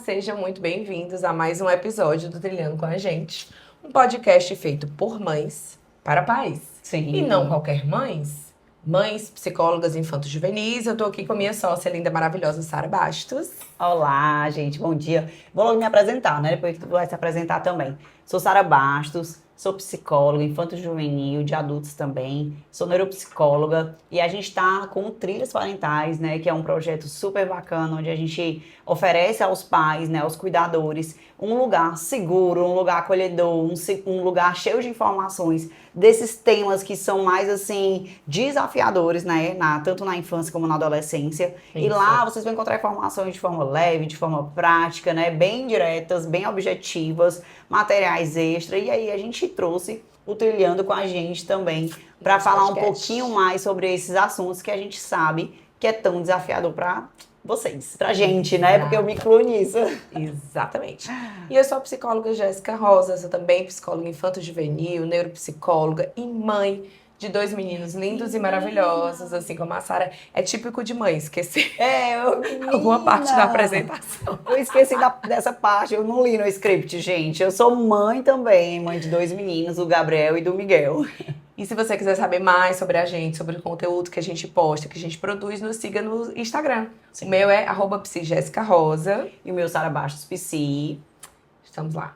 sejam muito bem-vindos a mais um episódio do Trilhando com a Gente. Um podcast feito por mães para pais. Sim. E não qualquer mães. Mães, psicólogas infantos juvenis. Eu tô aqui com a minha sócia linda, maravilhosa, Sara Bastos. Olá, gente, bom dia. Vou logo me apresentar, né? Depois tu vai se apresentar também. Sou Sara Bastos, sou psicóloga infanto-juvenil, de adultos também. Sou neuropsicóloga e a gente tá com Trilhas Parentais, né? Que é um projeto super bacana, onde a gente oferece aos pais, né? Aos cuidadores, um lugar seguro, um lugar acolhedor, um lugar cheio de informações desses temas que são mais, assim, desafiadores, né? Tanto na infância como na adolescência. Isso. E lá vocês vão encontrar informações de forma leve, de forma prática, né? Bem diretas, bem objetivas, materiais extra. E aí a gente trouxe o Trilhando com a gente também para falar um pouquinho mais sobre esses assuntos que a gente sabe que é tão desafiador para vocês, pra gente, né? Porque eu me incluo nisso. Exatamente. E eu sou a psicóloga Jéssica Rosa, sou também psicóloga infanto-juvenil, neuropsicóloga e mãe de 2 meninos lindos e maravilhosos, assim como a Sara. É típico de mãe esquecer alguma parte da apresentação. Eu esqueci dessa parte, eu não li no script, gente. Eu sou mãe também, mãe de 2 meninos, do Gabriel e do Miguel. E se você quiser saber mais sobre a gente, sobre o conteúdo que a gente posta, que a gente produz, nos siga no Instagram. Sim. O meu é @psijessicarosa. E o meu Sara Bastos Psi. Estamos lá.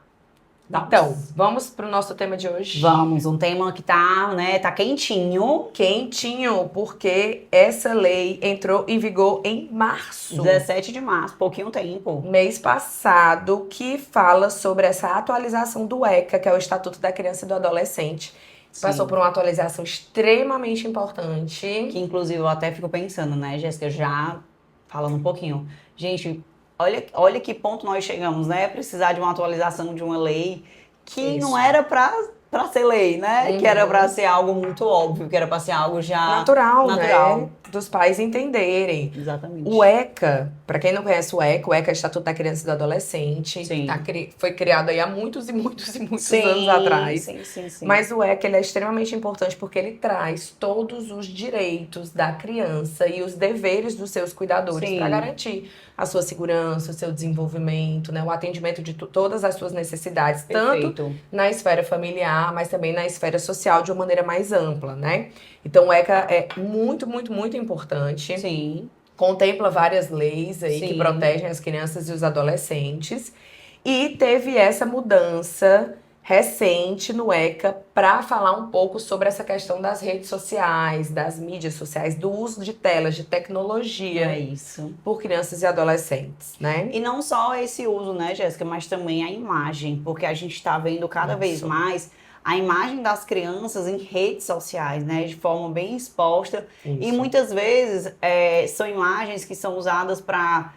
Então, vamos pro nosso tema de hoje? Vamos, um tema que tá quentinho. Quentinho, porque essa lei entrou em vigor em março. 17 de março, pouquinho tempo. Mês passado, que fala sobre essa atualização do ECA, que é o Estatuto da Criança e do Adolescente. Sim. Passou por uma atualização extremamente importante. Que, inclusive, eu até fico pensando, né, Jéssica, já falando um pouquinho. Gente, olha que ponto nós chegamos, né? Precisar de uma atualização de uma lei que não era pra ser lei, né? Que era pra ser algo muito óbvio, que era pra ser algo já natural. Né? Dos pais entenderem. Exatamente. O ECA, pra quem não conhece o ECA é o Estatuto da Criança e do Adolescente. Sim. Foi criado aí há muitos e muitos e muitos sim, anos atrás. Sim. Mas o ECA ele é extremamente importante porque ele traz todos os direitos da criança e os deveres dos seus cuidadores para garantir a sua segurança, o seu desenvolvimento, né? O atendimento de todas as suas necessidades, Perfeito. Tanto na esfera familiar, mas também na esfera social de uma maneira mais ampla, né? Então o ECA é muito, muito, muito importante. Sim. Contempla várias leis aí que protegem as crianças e os adolescentes. E teve essa mudança recente no ECA para falar um pouco sobre essa questão das redes sociais, das mídias sociais, do uso de telas, de tecnologia por crianças e adolescentes, né? E não só esse uso, né, Jéssica, mas também a imagem, porque a gente está vendo cada vez mais a imagem das crianças em redes sociais, né, de forma bem exposta. E muitas vezes são imagens que são usadas para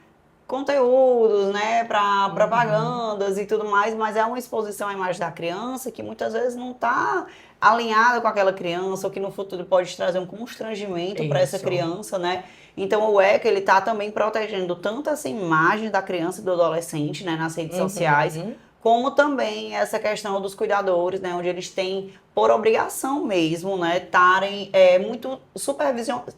conteúdos, né, para propagandas e tudo mais, mas é uma exposição à imagem da criança que muitas vezes não está alinhada com aquela criança, ou que no futuro pode trazer um constrangimento para essa criança, né? Então o ECA, ele tá também protegendo tanto essa imagem da criança e do adolescente, né, nas redes sociais, como também essa questão dos cuidadores, né, onde eles têm por obrigação mesmo, né, estarem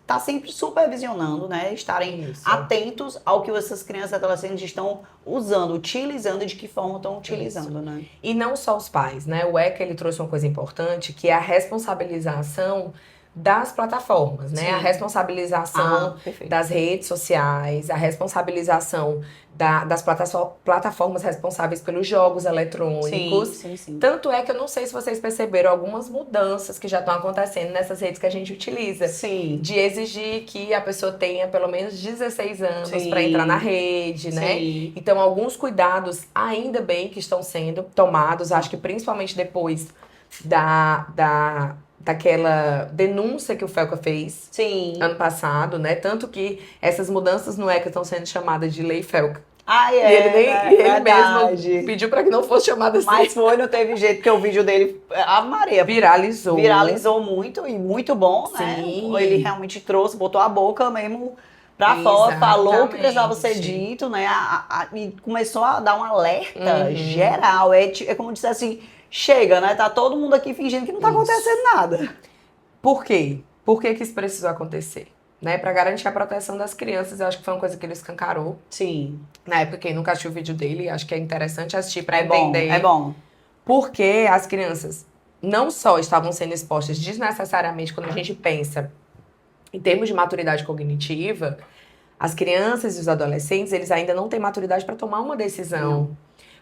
tá sempre supervisionando, né, estarem atentos ao que essas crianças e adolescentes estão usando, utilizando e de que forma estão utilizando, né. E não só os pais, né, o ECA, ele trouxe uma coisa importante, que é a responsabilização das plataformas, né? A responsabilização das redes sociais, a responsabilização das plataformas responsáveis pelos jogos eletrônicos. Sim. Tanto é que eu não sei se vocês perceberam algumas mudanças que já estão acontecendo nessas redes que a gente utiliza. Sim. De exigir que a pessoa tenha pelo menos 16 anos para entrar na rede, né? Então, alguns cuidados, ainda bem que estão sendo tomados, acho que principalmente depois daquela denúncia que o Felca fez ano passado, né? Tanto que essas mudanças no ECA estão sendo chamadas de Lei Felca. E ele mesmo pediu para que não fosse chamada assim. Mas não teve jeito, porque o vídeo dele, a Maria, viralizou muito e muito bom, né? Ele realmente trouxe, botou a boca mesmo pra fora, falou o que precisava ser dito, né? E começou a dar um alerta geral. É como disse assim, chega, né? Tá todo mundo aqui fingindo que não tá acontecendo nada. Por quê? Por que isso precisou acontecer? né, para garantir a proteção das crianças. Eu acho que foi uma coisa que ele escancarou. Sim. Na época, quem nunca assistiu o vídeo dele, acho que é interessante assistir para entender. É bom. Porque as crianças não só estavam sendo expostas desnecessariamente quando a gente pensa em termos de maturidade cognitiva, as crianças e os adolescentes, eles ainda não têm maturidade para tomar uma decisão,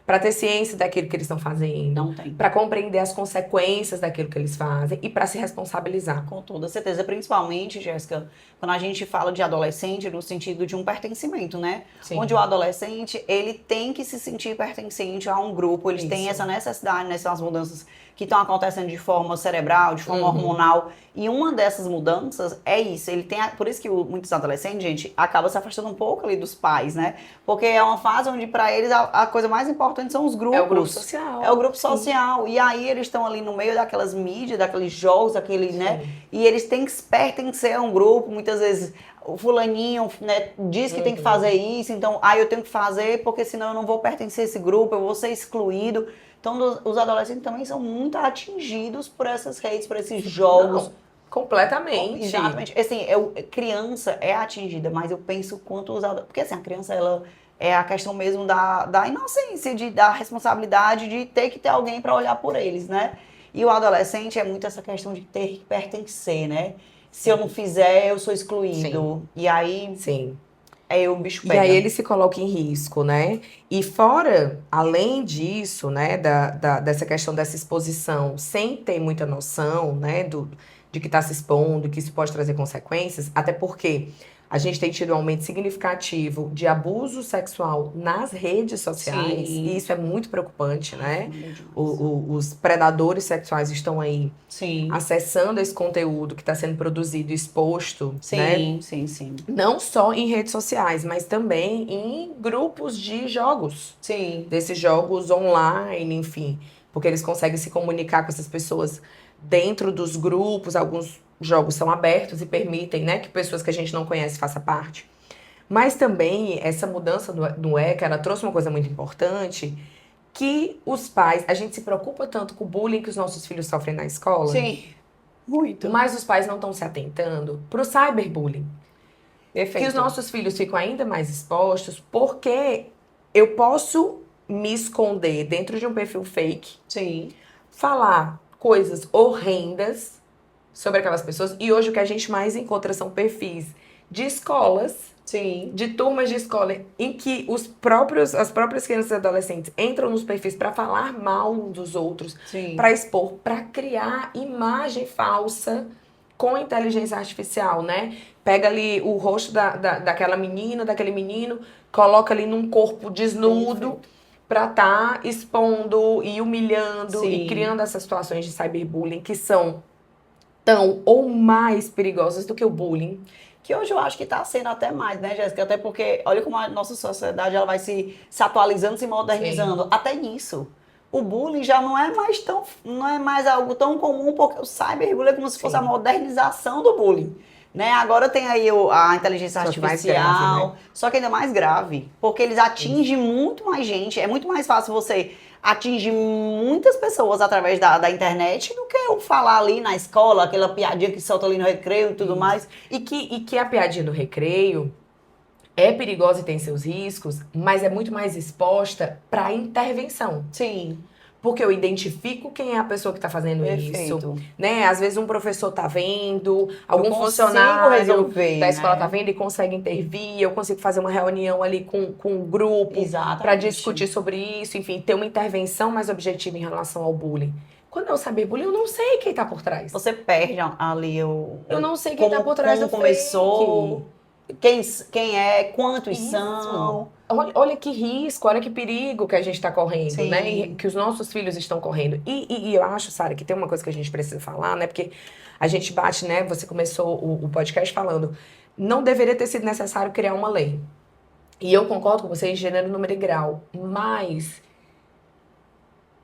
para ter ciência daquilo que eles estão fazendo, não tem, para compreender as consequências daquilo que eles fazem e para se responsabilizar. Com toda certeza, principalmente, Jéssica, quando a gente fala de adolescente no sentido de um pertencimento, né? Sim. Onde o adolescente, ele tem que se sentir pertencente a um grupo, eles têm essa necessidade, nessas mudanças que estão acontecendo de forma cerebral, de forma hormonal, e uma dessas mudanças é isso, ele tem, por isso que muitos adolescentes, gente, acabam se afastando um pouco ali dos pais, né? Porque é uma fase onde para eles a coisa mais importante são os grupos. É o grupo social. É o grupo social, e aí eles estão ali no meio daquelas mídias, daqueles jogos, daquele, né? E eles têm que pertencer a um grupo, muitas vezes o fulaninho, né, diz que tem que fazer isso, então, eu tenho que fazer porque senão eu não vou pertencer a esse grupo, eu vou ser excluído. Então, os adolescentes também são muito atingidos por essas redes, por esses jogos. Não, completamente. Exatamente. Assim, criança é atingida, mas eu penso quanto os adolescentes... Porque, assim, a criança, ela é a questão mesmo da inocência, da responsabilidade de ter que ter alguém para olhar por eles, né? E o adolescente é muito essa questão de ter que pertencer, né? Se eu não fizer, eu sou excluído. Sim. E aí... Sim. Aí o bicho pega. E aí ele se coloca em risco, né? E fora, além disso, né, dessa questão dessa exposição, sem ter muita noção, né, de que está se expondo, que isso pode trazer consequências, até porque a gente tem tido um aumento significativo de abuso sexual nas redes sociais, e isso é muito preocupante, né? Os predadores sexuais estão aí acessando esse conteúdo que está sendo produzido e exposto, né? Sim. Não só em redes sociais, mas também em grupos de jogos. Sim. Desses jogos online, enfim. Porque eles conseguem se comunicar com essas pessoas dentro dos grupos, alguns jogos são abertos e permitem, né, que pessoas que a gente não conhece façam parte. Mas também essa mudança do ECA, ela trouxe uma coisa muito importante, que os pais, a gente se preocupa tanto com o bullying que os nossos filhos sofrem na escola. Sim, muito. Mas os pais não estão se atentando para o cyberbullying. Perfeito. Que os nossos filhos ficam ainda mais expostos, porque eu posso me esconder dentro de um perfil fake. Sim. Falar coisas horrendas sobre aquelas pessoas. E hoje o que a gente mais encontra são perfis de escolas, de turmas de escola, em que as próprias crianças e adolescentes entram nos perfis para falar mal uns dos outros, para expor, para criar imagem falsa com inteligência artificial, né? Pega ali o rosto daquela menina, daquele menino, coloca ali num corpo desnudo para estar expondo e humilhando e criando essas situações de cyberbullying que são tão ou mais perigosas do que o bullying. Que hoje eu acho que está sendo até mais, né, Jéssica? Até porque, olha como a nossa sociedade ela vai se atualizando, se modernizando. Até nisso. O bullying já não é mais algo tão comum, porque o cyberbullying é como se fosse a modernização do bullying. Né? Agora tem aí a inteligência artificial, né? Só que ainda mais grave, porque eles atingem muito mais gente. É muito mais fácil você atingir muitas pessoas através da internet do que eu falar ali na escola, aquela piadinha que solta ali no recreio e tudo mais. E que a piadinha do recreio é perigosa e tem seus riscos, mas é muito mais exposta para intervenção. Sim. Porque eu identifico quem é a pessoa que está fazendo isso, né? Às vezes um professor tá vendo, algum funcionário da escola tá vendo e consegue intervir, eu consigo fazer uma reunião ali com um grupo para discutir sobre isso, enfim, ter uma intervenção mais objetiva em relação ao bullying. Quando eu saber bullying, eu não sei quem tá por trás. Você perde ali eu não sei quem tá por trás do começou, quem é, quantos são. Olha que risco, olha que perigo que a gente está correndo, né? E que os nossos filhos estão correndo. E eu acho, Sara, que tem uma coisa que a gente precisa falar, né? Porque a gente bate, né? Você começou o podcast falando, não deveria ter sido necessário criar uma lei. E eu concordo com você em gênero, número e grau. Mas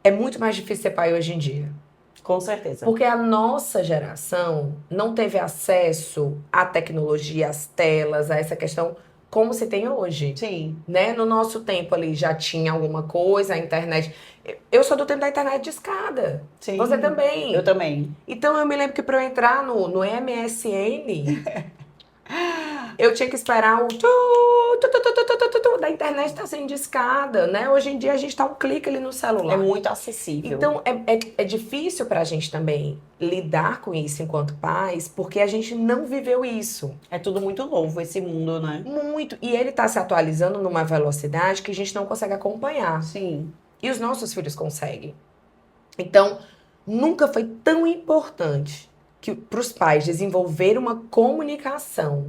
é muito mais difícil ser pai hoje em dia. Com certeza. Porque a nossa geração não teve acesso à tecnologia, às telas, a essa questão como se tem hoje. Sim. Né? No nosso tempo ali já tinha alguma coisa, a internet... Eu sou do tempo da internet de escada. Sim. Você também. Eu também. Então eu me lembro que para eu entrar no MSN... eu tinha que esperar o da internet tá sendo discada, né? Hoje em dia a gente tá um clique ali no celular. É muito acessível. Então é difícil pra gente também lidar com isso enquanto pais, porque a gente não viveu isso. É tudo muito novo esse mundo, né? Muito. E ele tá se atualizando numa velocidade que a gente não consegue acompanhar. Sim. E os nossos filhos conseguem. Então, nunca foi tão importante para os pais desenvolver uma comunicação,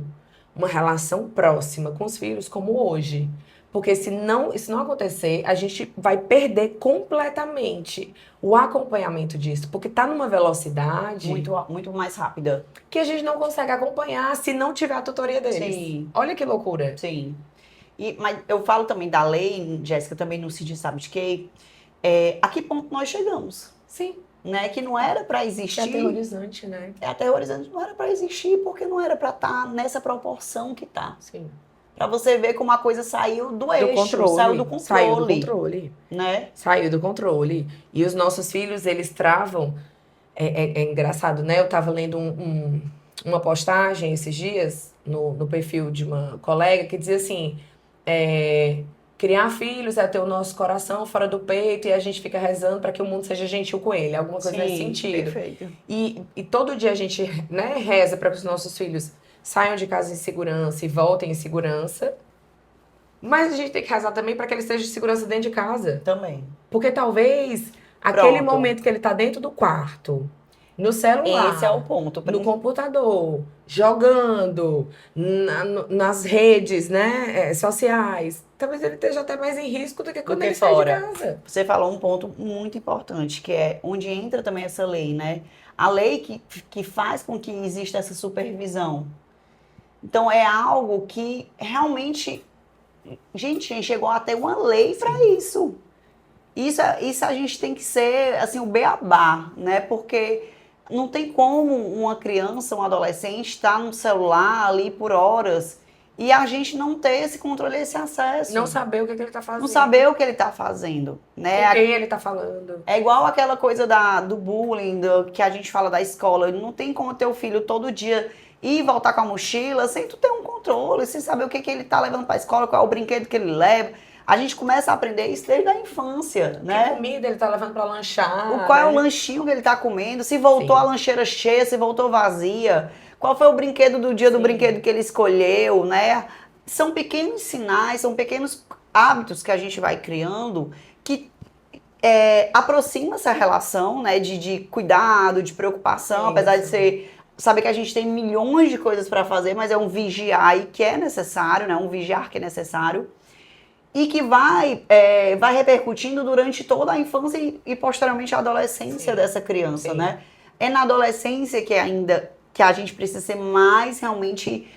uma relação próxima com os filhos como hoje. Porque se isso não acontecer, a gente vai perder completamente o acompanhamento disso. Porque tá numa velocidade muito mais rápida. Que a gente não consegue acompanhar se não tiver a tutoria deles. Sim. Olha que loucura. Sim. Mas eu falo também da lei, Jéssica, também no CID sabe de quê? A que ponto nós chegamos? Sim. Né? Que não era para existir. É aterrorizante, né? É aterrorizante, não era para existir, porque não era para estar nessa proporção que tá. Sim. Para você ver como a coisa saiu do eixo, saiu do controle. Saiu do controle. Né? Saiu do controle. E os nossos filhos, eles travam. É engraçado, né? Eu tava lendo uma postagem esses dias no perfil de uma colega que dizia assim: criar filhos é ter o nosso coração fora do peito e a gente fica rezando para que o mundo seja gentil com ele. Alguma coisa nesse sentido. Perfeito. E todo dia a gente, né, reza para que os nossos filhos saiam de casa em segurança e voltem em segurança. Mas a gente tem que rezar também para que ele esteja de segurança dentro de casa. Também. Porque talvez aquele momento que ele tá dentro do quarto, no celular, esse é o ponto. no computador, jogando, nas redes, né, sociais, talvez ele esteja até mais em risco do que quando ele sai de casa. Você falou um ponto muito importante, que é onde entra também essa lei, né? A lei que faz com que exista essa supervisão. Então, é algo que realmente... Gente, chegou até uma lei para isso. Isso a gente tem que ser, assim, o beabá, né? Porque não tem como uma criança, um adolescente estar no celular ali por horas e a gente não ter esse controle, esse acesso. Não saber o que ele está fazendo. Não saber o que ele está fazendo, né? Com quem ele está falando. É igual aquela coisa do bullying, que a gente fala da escola. Não tem como ter o filho todo dia ir voltar com a mochila sem tu ter um controle, sem saber o que ele tá levando pra escola, qual é o brinquedo que ele leva. A gente começa a aprender isso desde a infância, né? Que comida ele tá levando pra lanchar. Qual é o lanchinho que ele tá comendo, se voltou a lancheira cheia, se voltou vazia. Qual foi o brinquedo do dia do brinquedo que ele escolheu, né? São pequenos sinais, são pequenos hábitos que a gente vai criando que aproxima essa relação, né? De cuidado, de preocupação, apesar de ser... Saber que a gente tem milhões de coisas para fazer, mas é um vigiar que é necessário, né? Um vigiar que é necessário. E que vai repercutindo durante toda a infância e posteriormente a adolescência dessa criança, né? É na adolescência que a gente precisa ser mais realmente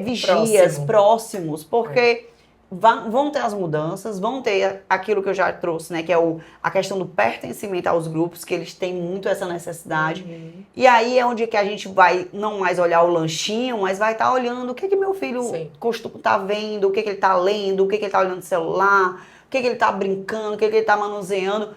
vigias, próximos, porque vão ter as mudanças, vão ter aquilo que eu já trouxe, né? Que é a questão do pertencimento aos grupos, que eles têm muito essa necessidade. Uhum. E aí é onde que a gente vai não mais olhar o lanchinho, mas vai estar olhando o que meu filho costuma estar vendo, o que ele está lendo, o que ele está olhando no celular, o que ele está brincando, o que ele está manuseando.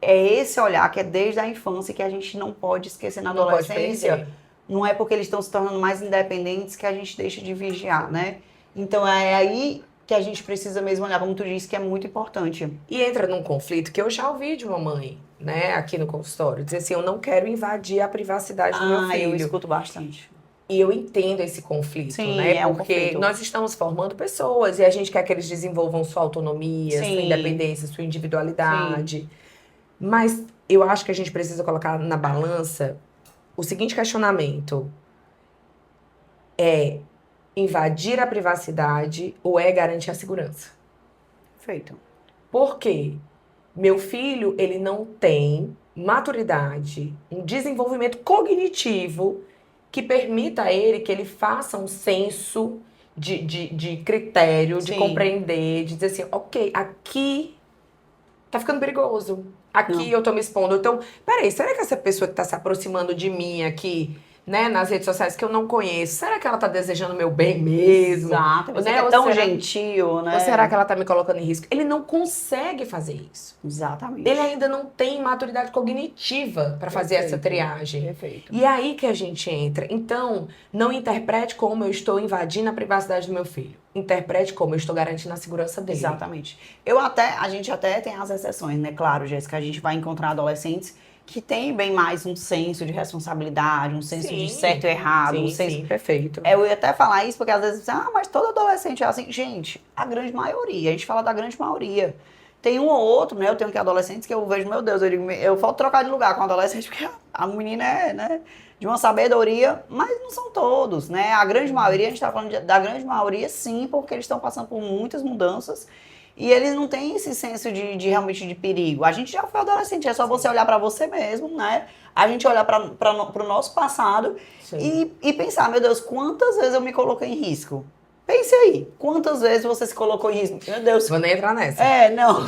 É esse olhar que é desde a infância que a gente não pode esquecer na adolescência. Não é porque eles estão se tornando mais independentes que a gente deixa de vigiar, né? Então é aí que a gente precisa mesmo olhar, como tu disse, que é muito importante. E entra num conflito que eu já ouvi de uma mãe, né, aqui no consultório, dizer assim, eu não quero invadir a privacidade do meu filho. Eu escuto bastante. E eu entendo esse conflito, né, porque nós estamos formando pessoas e a gente quer que eles desenvolvam sua autonomia, sua independência, sua individualidade. Mas eu acho que a gente precisa colocar na balança o seguinte questionamento. Invadir a privacidade ou garantir a segurança? Perfeito. Por quê? Meu filho, ele não tem maturidade, um desenvolvimento cognitivo que permita a ele que ele faça um senso de critério, de compreender, de dizer assim, ok, aqui tá ficando perigoso. Aqui eu tô me expondo. Então, peraí, será que essa pessoa que tá se aproximando de mim aqui né, nas redes sociais que eu não conheço, será que ela tá desejando meu bem mesmo? Exato. Você Né? é Ou tão será- gentil, né? Ou será que ela tá me colocando em risco? Ele não consegue fazer isso. Exatamente. Ele ainda não tem maturidade cognitiva para fazer essa triagem. Perfeito. E é aí que a gente entra. Então, não interprete como eu estou invadindo a privacidade do meu filho. Interprete como eu estou garantindo a segurança dele. Exatamente. A gente até tem as exceções, né? Claro, Jéssica, a gente vai encontrar adolescentes que têm bem mais um senso de responsabilidade, um senso de certo e errado, um senso... Sim, perfeito. Eu ia até falar isso, porque às vezes você mas todo adolescente é assim. Gente, a grande maioria, a gente fala da grande maioria. Tem um ou outro, né? Eu tenho que adolescentes que eu vejo, meu Deus, eu falto trocar de lugar com adolescente, porque a menina é, né, de uma sabedoria, mas não são todos, né? A grande maioria, a gente tá falando da grande maioria, sim, porque eles estão passando por muitas mudanças e eles não têm esse senso de realmente de perigo. A gente já foi adolescente, é só você olhar para você mesmo, né? A gente olhar para o nosso passado e pensar, meu Deus, quantas vezes eu me coloquei em risco? Pense aí, quantas vezes você se colocou em risco? Meu Deus. Vou nem entrar nessa. Não.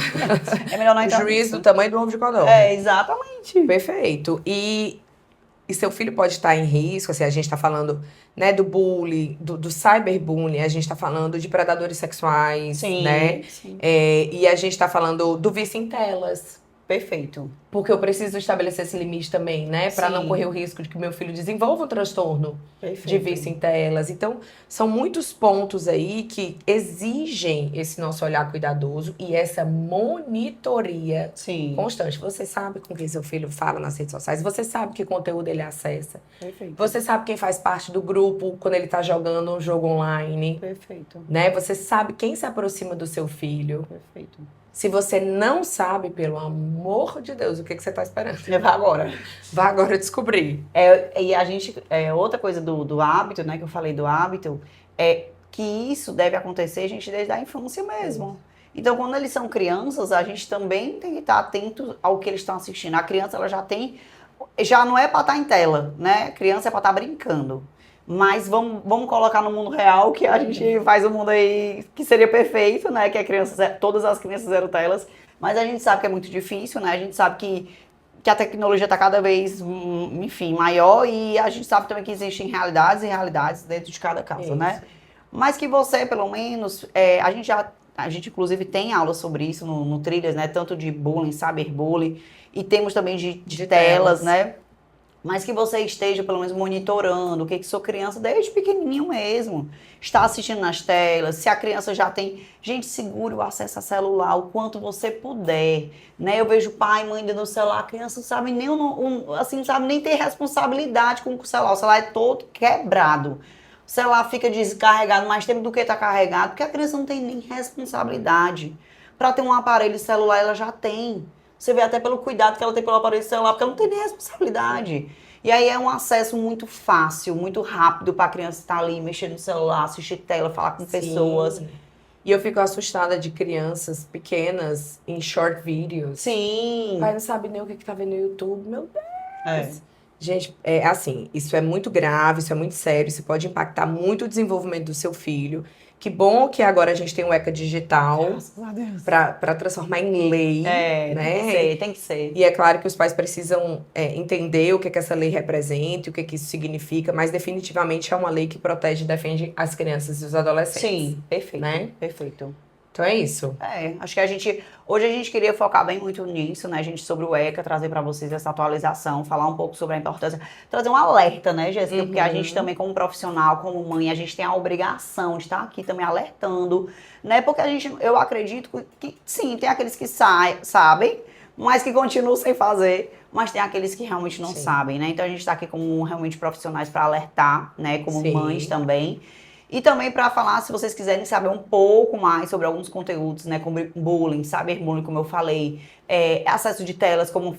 É melhor não entrar O juiz nisso. do tamanho do ovo de codorna. Exatamente. Perfeito. E seu filho pode estar em risco, assim, a gente está falando, né, do bullying, do cyberbullying, a gente está falando de predadores sexuais, né? Sim. E a gente está falando do vício em telas. Perfeito. Porque eu preciso estabelecer esse limite também, né? Para não Sim. correr o risco de que meu filho desenvolva um transtorno Perfeito. de vício em telas. Então, são muitos pontos aí que exigem esse nosso olhar cuidadoso e essa monitoria constante. Você sabe com quem seu filho fala nas redes sociais, você sabe que conteúdo ele acessa. Perfeito. Você sabe quem faz parte do grupo quando ele está jogando um jogo online. Perfeito. Né? Você sabe quem se aproxima do seu filho. Perfeito. Se você não sabe, pelo amor de Deus, o que você está esperando? Vá agora. Vá agora descobrir. E a gente, outra coisa do hábito, né, que eu falei do hábito, é que isso deve acontecer, gente, desde a infância mesmo. Então, quando eles são crianças, a gente também tem que estar atento ao que eles estão assistindo. A criança, ela já não é para estar em tela, né? A criança é para estar brincando. Mas vamos colocar no mundo real, que a gente faz um mundo aí que seria perfeito, né? Que todas as crianças zero telas. Mas a gente sabe que é muito difícil, né? A gente sabe que a tecnologia está cada vez, enfim, maior. E a gente sabe também que existem realidades e realidades dentro de cada caso, né? Mas que você, pelo menos, a gente inclusive tem aula sobre isso no Trilhas, né? Tanto de bullying, cyberbullying. E temos também de telas, né? Mas que você esteja, pelo menos, monitorando o que sua criança, desde pequenininho mesmo, está assistindo nas telas. Se a criança já tem... Gente, segure o acesso a celular o quanto você puder, né? Eu vejo pai e mãe dando celular, a criança não sabe nem, assim, não sabe nem ter responsabilidade com o celular é todo quebrado. O celular fica descarregado mais tempo do que está carregado, porque a criança não tem nem responsabilidade. Para ter um aparelho celular, ela já tem. Você vê até pelo cuidado que ela tem pelo aparelho celular, porque ela não tem nem responsabilidade. E aí é um acesso muito fácil, muito rápido para a criança estar ali, mexer no celular, assistir tela, falar com pessoas. E eu fico assustada de crianças pequenas em short videos. Sim. O pai não sabe nem o que tá vendo no YouTube, meu Deus. Gente, assim, isso é muito grave, isso é muito sério, isso pode impactar muito o desenvolvimento do seu filho. Que bom que agora a gente tem o ECA digital. Graças a Deus. Para transformar em lei, né? Tem que ser. E é claro que os pais precisam entender o que essa lei representa, o que isso significa, mas definitivamente é uma lei que protege e defende as crianças e os adolescentes. Sim, perfeito. Né? Perfeito. Então é isso. Acho que hoje a gente queria focar bem muito nisso, né, gente, sobre o ECA, trazer para vocês essa atualização, falar um pouco sobre a importância, trazer um alerta, né, Jéssica, porque a gente também, como profissional, como mãe, a gente tem a obrigação de estar aqui também alertando, né, porque eu acredito que, sim, tem aqueles que sabem, mas que continuam sem fazer, mas tem aqueles que realmente não sabem, né, então a gente está aqui como realmente profissionais para alertar, né, como mães também. E também para falar, se vocês quiserem saber um pouco mais sobre alguns conteúdos, né, como bullying, cyberbullying, como eu falei, acesso de telas, como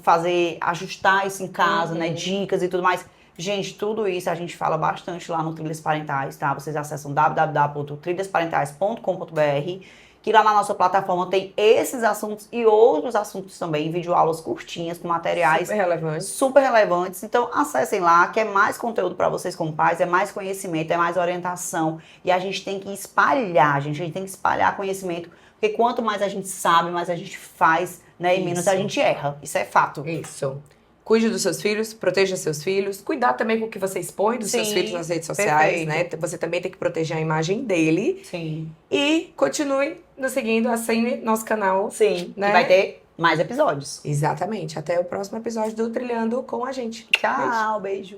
ajustar isso em casa, né, dicas e tudo mais. Gente, tudo isso a gente fala bastante lá no Trilhas Parentais, tá? Vocês acessam www.trilhasparentais.com.br, que lá na nossa plataforma tem esses assuntos e outros assuntos também, videoaulas curtinhas com materiais super relevantes. Então, acessem lá, que é mais conteúdo para vocês como pais, é mais conhecimento, é mais orientação. E a gente tem que espalhar, gente tem que espalhar conhecimento, porque quanto mais a gente sabe, mais a gente faz, né, e menos a gente erra. Isso é fato. Isso. Cuide dos seus filhos, proteja seus filhos, cuidar também com o que você expõe dos seus filhos nas redes sociais, né? Você também tem que proteger a imagem dele. Sim. E continue nos seguindo, assine nosso canal. Sim, né? Que vai ter mais episódios. Exatamente. Até o próximo episódio do Trilhando com a gente. Tchau, beijo.